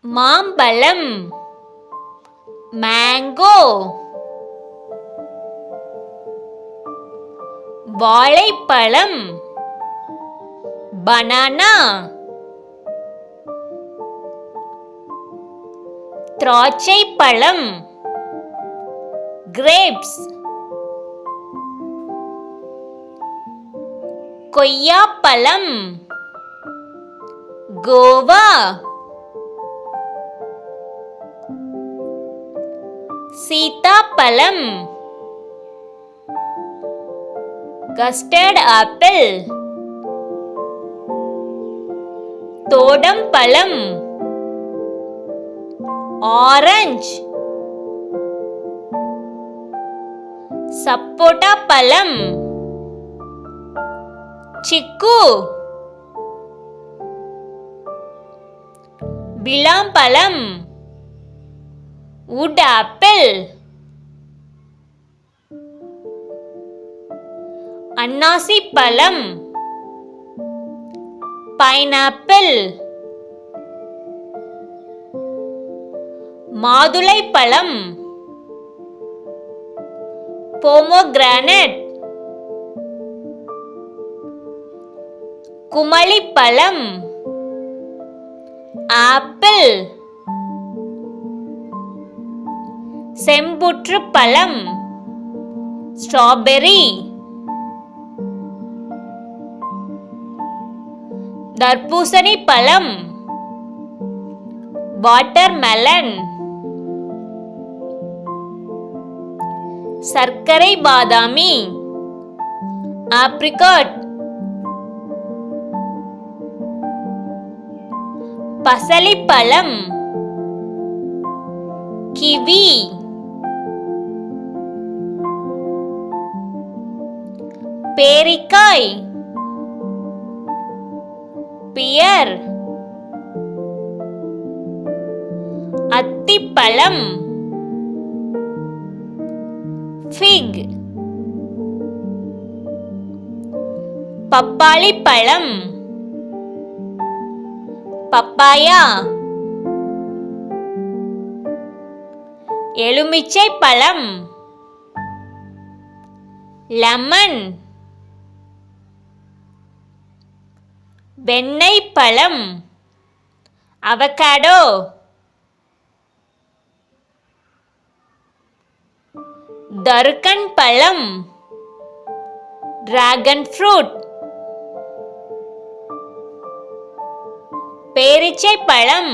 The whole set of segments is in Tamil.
மாம்பழம் மேங்கோ. வாழைப்பழம் பனானா. திராட்சைப்பழம் கிரேப்ஸ். கொய்யாப்பழம் கோவா. சீத்தாப்பழம் கஸ்டர்ட் ஆப்பிள். தோடம்பழம் ஆரஞ்சு. சப்போட்டா பழம் சிக்கு. விளாம்பழம் wood apple. அன்னாசி பழம் பைனாப்பிள். மாதுளை பழம் pomegranate. குமளிப்பழம் ஆப்பிள். செம்புற்று பழம் ஸ்ட்ராபெர்ரி. தர்பூசணி பழம் வாட்டர்மெலன். சர்க்கரை பாதாமி ஆப்ரிகாட். பசலிப்பழம் கிவி. பேரிக்காய் பியர். அத்திப்பழம் ஃபிக். பப்பாளி பழம் பப்பாயா. எலுமிச்சை பழம் லெமன். வெண்ணெய் பழம் அவகாடோ. தர்கன் பழம் டிராகன் ஃப்ரூட். பேரிச்சை பழம்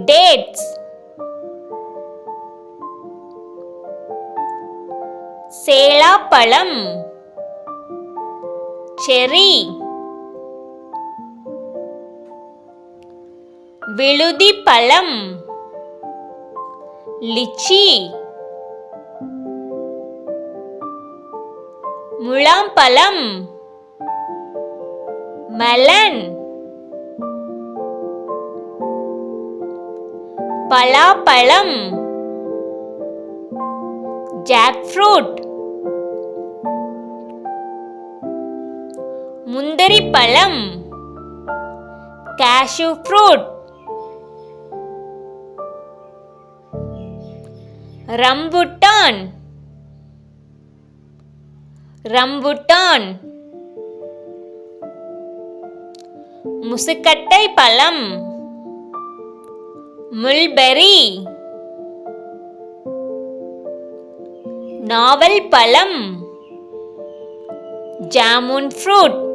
டேட்ஸ். சேலாப்பழம் செரி. விழுதி பழம் லிச்சி. முலாம்பழம் மெலன். பலாப்பழம் ஜாக் ஃப்ரூட். முந்திரி பழம் கேஷ்யூ ஃப்ரூட். Rambutan rambutan. முசுக்கட்டை பழம் முல்பெரி. நாவல் பழம் ஜாமுன் ஃப்ரூட்.